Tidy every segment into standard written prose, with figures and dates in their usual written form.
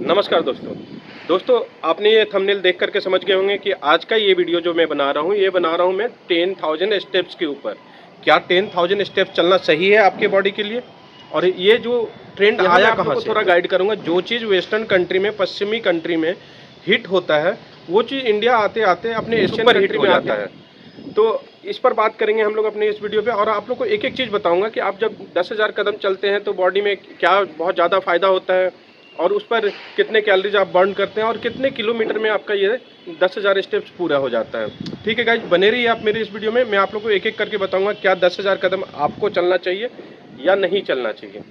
नमस्कार दोस्तों आपने ये थंबनेल देख करके समझ गए होंगे कि आज का ये वीडियो जो मैं बना रहा हूँ मैं 10,000 स्टेप्स के ऊपर। क्या 10,000 स्टेप्स चलना सही है आपके बॉडी के लिए? और ये जो ट्रेंड आया कहाँ से? थोड़ा गाइड करूँगा। जो चीज़ वेस्टर्न कंट्री में, पश्चिमी कंट्री में हिट होता है, वो चीज़ इंडिया आते आते अपने एशियन कंट्री में आता है। तो इस पर बात करेंगे हम लोग अपने इस वीडियो पे, और आप लोग को एक एक चीज़ बताऊंगा कि आप जब 10,000 कदम चलते हैं तो बॉडी में क्या बहुत ज़्यादा फ़ायदा होता है, और उस पर कितने कैलोरीज आप बर्न करते हैं, और कितने किलोमीटर में आपका ये 10,000 स्टेप्स पूरा हो जाता है। ठीक है गाइज, बने रहिए आप मेरे इस वीडियो में। मैं आप लोग को एक एक करके बताऊंगा क्या 10,000 कदम आपको चलना चाहिए या नहीं चलना चाहिए।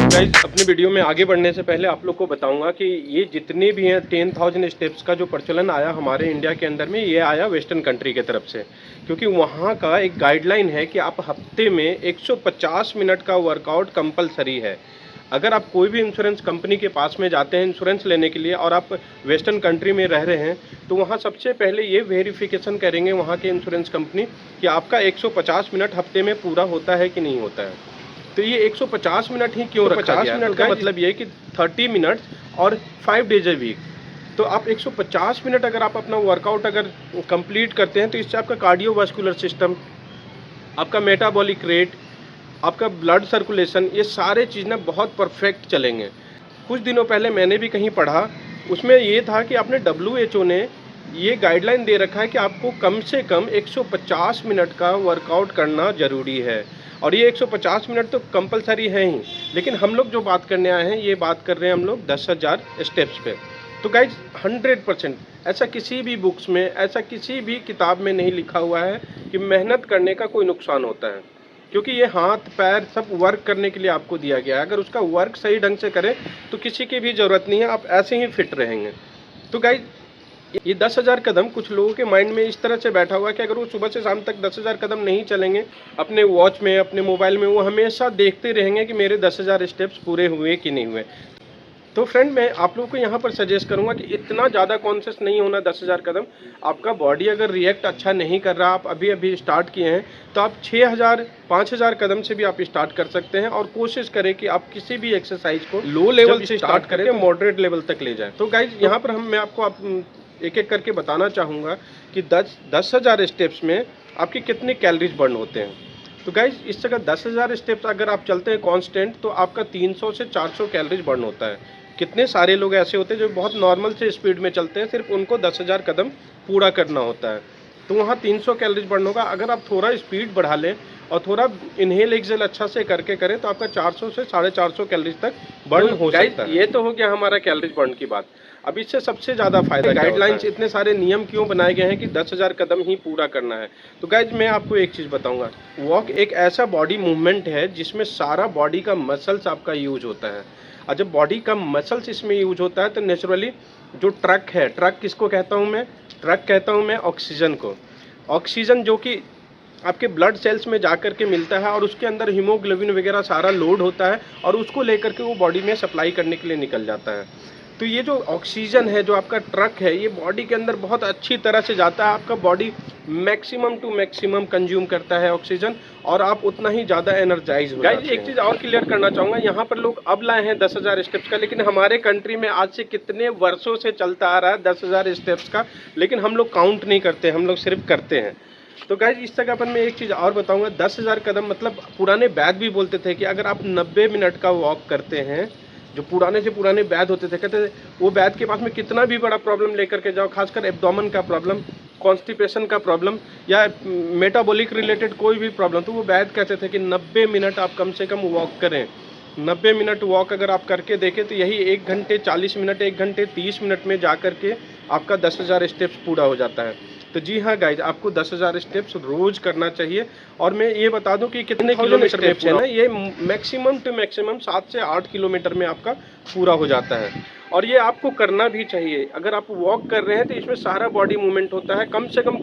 गाइज, अपने वीडियो में आगे बढ़ने से पहले आप लोग को बताऊंगा कि ये जितने भी हैं 10,000 स्टेप्स का जो प्रचलन आया हमारे इंडिया के अंदर में, ये आया वेस्टर्न कंट्री के तरफ से। क्योंकि वहाँ का एक गाइडलाइन है कि आप हफ्ते में 150 मिनट का वर्कआउट कंपलसरी है। अगर आप कोई भी इंश्योरेंस कंपनी के पास में जाते हैं इंश्योरेंस लेने के लिए और आप वेस्टर्न कंट्री में रह रहे हैं, तो वहाँ सबसे पहले ये वेरिफिकेशन करेंगे वहाँ के इंश्योरेंस कंपनी कि आपका 150 मिनट हफ्ते में पूरा होता है कि नहीं होता है। तो ये 150 मिनट ही क्यों रखा गया? 50 मिनट का मतलब ये है कि 30 मिनट्स और 5 डेज ए वीक। तो आप 150 मिनट अगर आप अपना वर्कआउट अगर कंप्लीट करते हैं तो इससे आपका कार्डियोवास्कुलर सिस्टम, आपका मेटाबॉलिक रेट, आपका ब्लड सर्कुलेशन, ये सारे चीज़ ना बहुत परफेक्ट चलेंगे। कुछ दिनों पहले मैंने भी कहीं पढ़ा, उसमें ये था कि आपने WHO ने ये गाइडलाइन दे रखा है कि आपको कम से कम 150 मिनट का वर्कआउट करना ज़रूरी है। और ये 150 मिनट तो कंपलसरी है ही, लेकिन हम लोग जो बात करने आए हैं ये बात कर रहे हैं हम लोग 10,000 स्टेप्स पे। तो गाइज 100% ऐसा किसी भी बुक्स में, ऐसा किसी भी किताब में नहीं लिखा हुआ है कि मेहनत करने का कोई नुकसान होता है। क्योंकि ये हाथ पैर सब वर्क करने के लिए आपको दिया गया है। अगर उसका वर्क सही ढंग से करें तो किसी की भी ज़रूरत नहीं है, आप ऐसे ही फिट रहेंगे। तो गाइज ये 10,000 कदम कुछ लोगों के माइंड में इस तरह से बैठा हुआ है कि अगर वो सुबह से शाम तक 10,000 कदम नहीं चलेंगे अपने वॉच में, अपने मोबाइल में, वो हमेशा देखते रहेंगे कि मेरे 10,000 स्टेप्स पूरे हुए कि नहीं हुए। तो फ्रेंड, मैं आप लोगों को यहाँ पर सजेस्ट करूँगा कि इतना ज़्यादा कॉन्शियस नहीं होना 10,000 कदम। आपका बॉडी अगर रिएक्ट अच्छा नहीं कर रहा, आप अभी अभी स्टार्ट किए हैं, तो आप 6,000 5,000 कदम से भी आप स्टार्ट कर सकते हैं। और कोशिश करें कि आप किसी भी एक्सरसाइज को लो लेवल से स्टार्ट करके मॉडरेट लेवल तक ले जाएं। तो गाइज यहाँ पर मैं आपको एक एक करके बताना चाहूँगा कि 10,000 स्टेप्स में आपके कितने कैलोरीज बर्न होते हैं। तो गाइज इस जगह 10,000 स्टेप्स अगर आप चलते हैं कांस्टेंट, तो आपका 300 से 400 कैलोरीज बर्न होता है। कितने सारे लोग ऐसे होते हैं जो बहुत नॉर्मल से स्पीड में चलते हैं, सिर्फ उनको 10,000 कदम पूरा करना होता है, तो वहाँ 300 कैलोरीज बर्न होगा। अगर आप थोड़ा स्पीड बढ़ा लें और थोड़ा इनहेल एक्सेल अच्छा से करके करें तो आपका 400 से 450 कैलोरीज तक बर्न हो सकता है। ये तो हो गया हमारा कैलोरीज बर्न की बात। अब इससे सबसे ज़्यादा फायदा, गाइडलाइंस इतने सारे नियम क्यों बनाए गए हैं कि 10,000 कदम ही पूरा करना है। तो गाइज मैं आपको एक चीज़ बताऊंगा, वॉक एक ऐसा बॉडी मूवमेंट है जिसमें सारा बॉडी का मसल्स आपका यूज होता है। और जब बॉडी का मसल्स इसमें यूज होता है तो नेचुरली जो ट्रक है, ट्रक किसको कहता हूँ मैं? ट्रक कहता हूँ मैं ऑक्सीजन को। ऑक्सीजन जो कि आपके ब्लड सेल्स में जाकर के मिलता है और उसके अंदर हीमोग्लोबिन वगैरह सारा लोड होता है और उसको लेकर के वो बॉडी में सप्लाई करने के लिए निकल जाता है। तो ये जो ऑक्सीजन है, जो आपका ट्रक है, ये बॉडी के अंदर बहुत अच्छी तरह से जाता है। आपका body maximum to maximum consume करता है ऑक्सीजन, और आप उतना ही ज़्यादा एनर्जाइज हो जाते हैं। एक चीज़ और क्लियर करना चाहूँगा, यहाँ पर लोग अब लाए हैं 10,000 स्टेप्स का, लेकिन हमारे कंट्री में आज से कितने वर्षों से चलता आ रहा है 10,000 स्टेप्स का, लेकिन हम लोग काउंट नहीं करते, हम लोग सिर्फ करते हैं। तो गाइज इस जगह पर मैं एक चीज़ और बताऊंगा, 10,000 कदम मतलब पुराने वैद्य भी बोलते थे कि अगर आप 90 मिनट का वॉक करते हैं, जो पुराने से पुराने वैद्य होते थे, कहते थे वो वैद्य के पास में कितना भी बड़ा प्रॉब्लम लेकर के जाओ, खासकर एब्डोमेन का प्रॉब्लम, कॉन्स्टिपेशन का प्रॉब्लम या मेटाबॉलिक रिलेटेड कोई भी प्रॉब्लम, तो वो वैद्य कहते थे कि 90 मिनट आप कम से कम वॉक करें। 90 मिनट वॉक अगर आप करके देखें तो यही 1 घंटे 40 मिनट, 1 घंटे 30 मिनट में जा करके आपका 10,000 स्टेप्स पूरा हो जाता है। तो जी हाँ गाइज, आपको 10,000 स्टेप्स रोज करना चाहिए। और मैं ये बता दूं कि कितने किलोमीटर में है ना, ये मैक्सिमम टू मैक्सिमम 7 से 8 किलोमीटर में आपका पूरा हो जाता है। और ये आपको करना भी चाहिए। अगर आप वॉक कर रहे हैं तो इसमें सारा बॉडी मूवमेंट होता है, कम से कम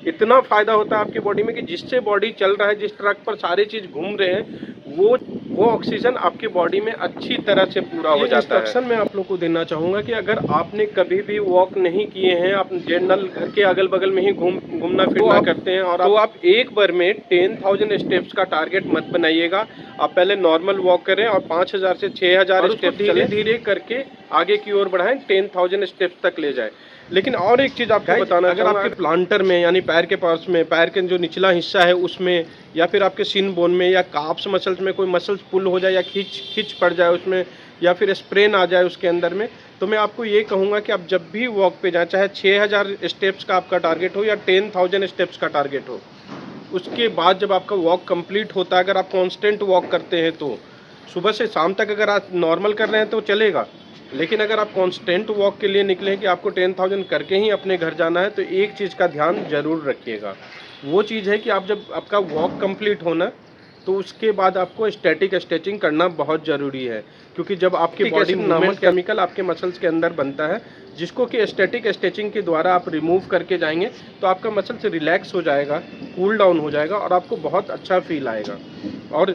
इतना फ़ायदा होता है आपकी बॉडी में कि जिससे बॉडी चल रहा है, जिस ट्रक पर सारी चीज़ घूम रहे हैं, वो ऑक्सीजन आपके बॉडी में अच्छी तरह से पूरा हो जाता है। इंस्ट्रक्शन मैं आप लोग को देना चाहूँगा कि अगर आपने कभी भी वॉक नहीं किए हैं, आप जनरल घर के अगल बगल में ही घूमना फिरना करते हैं, और तो आप एक बार में 10,000 स्टेप्स का टारगेट मत बनाइएगा। आप पहले नॉर्मल वॉक करें और 5,000 से 6,000 स्टेप धीरे धीरे करके आगे की ओर बढ़ाएं, 10,000 स्टेप्स तक ले जाए। लेकिन और एक चीज़ आपको बताना, अगर आपके प्लांटर में यानी पैर के पास में, पैर के जो निचला हिस्सा है उसमें, या फिर आपके शिन बोन में या काप्स मसल्स में कोई मसल्स पुल हो जाए या खिंच पड़ जाए उसमें, या फिर स्प्रेन आ जाए उसके अंदर में, तो मैं आपको ये कहूँगा कि आप जब भी वॉक पे जाएँ, चाहे 6,000 स्टेप्स का आपका टारगेट हो या 10,000 स्टेप्स का टारगेट हो, उसके बाद जब आपका वॉक कंप्लीट होता है, अगर आप कांस्टेंट वॉक करते हैं तो सुबह से शाम तक अगर आप नॉर्मल कर रहे हैं तो चलेगा। लेकिन अगर आप कांस्टेंट वॉक के लिए निकले हैं कि आपको 10,000 करके ही अपने घर जाना है, तो एक चीज़ का ध्यान जरूर रखिएगा। वो चीज़ है कि आप जब आपका वॉक कंप्लीट होना, तो उसके बाद आपको स्टैटिक स्ट्रेचिंग करना बहुत ज़रूरी है, क्योंकि जब आपकी बॉडी नामक केमिकल आपके मसल्स के अंदर बनता है, जिसको कि स्टैटिक स्ट्रेचिंग के द्वारा आप रिमूव करके जाएंगे, तो आपका मसल्स रिलैक्स हो जाएगा, कूल डाउन हो जाएगा और आपको बहुत अच्छा फील आएगा। और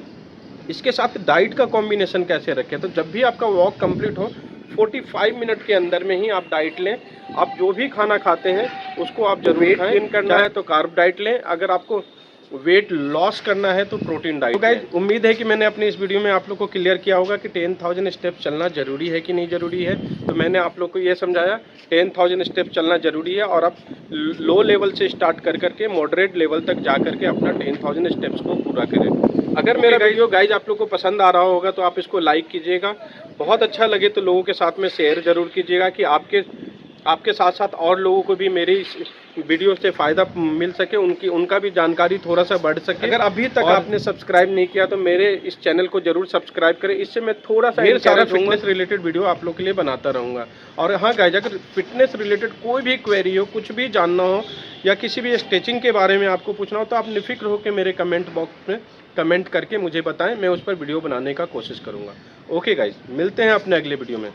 इसके साथ डाइट का कॉम्बिनेशन कैसे रखें, तो जब भी आपका वॉक कंप्लीट हो 45 मिनट के अंदर में ही आप डाइट लें। आप जो भी खाना खाते हैं उसको आप जरूर खाएं। गेन करना है तो कार्ब डाइट लें, अगर आपको वेट लॉस करना है तो प्रोटीन डाइट। तो गाइस, उम्मीद है कि मैंने अपनी इस वीडियो में आप लोग को क्लियर किया होगा कि 10,000 स्टेप चलना जरूरी है कि नहीं जरूरी है। तो मैंने आप लोग को ये समझाया 10,000 स्टेप चलना जरूरी है, और आप लो लेवल से स्टार्ट कर करके मॉडरेट लेवल तक जा करके अपना 10,000 स्टेप्स को पूरा करें। अगर मेरा वीडियो गाइज आप लोग को पसंद आ रहा होगा तो आप इसको लाइक कीजिएगा, बहुत अच्छा लगे तो लोगों के साथ में शेयर जरूर कीजिएगा, कि आपके साथ साथ और लोगों को भी मेरी इस वीडियो से फ़ायदा मिल सके, उनका भी जानकारी थोड़ा सा बढ़ सके। अगर अभी तक आपने सब्सक्राइब नहीं किया तो मेरे इस चैनल को जरूर सब्सक्राइब करें, इससे मैं थोड़ा सा ढेर सारा फिटनेस रिलेटेड वीडियो आप लोग के लिए बनाता रहूँगा। और हाँ गाइज, अगर फिटनेस रिलेटेड कोई भी क्वेरी हो, कुछ भी जानना हो या किसी भी स्ट्रेचिंग के बारे में आपको पूछना हो, तो आप निफिक्र होकर मेरे कमेंट बॉक्स में कमेंट करके मुझे बताएं, मैं उस पर वीडियो बनाने का कोशिश करूँगा। ओके गाइज, मिलते हैं अपने अगले वीडियो में।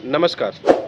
नमस्कार।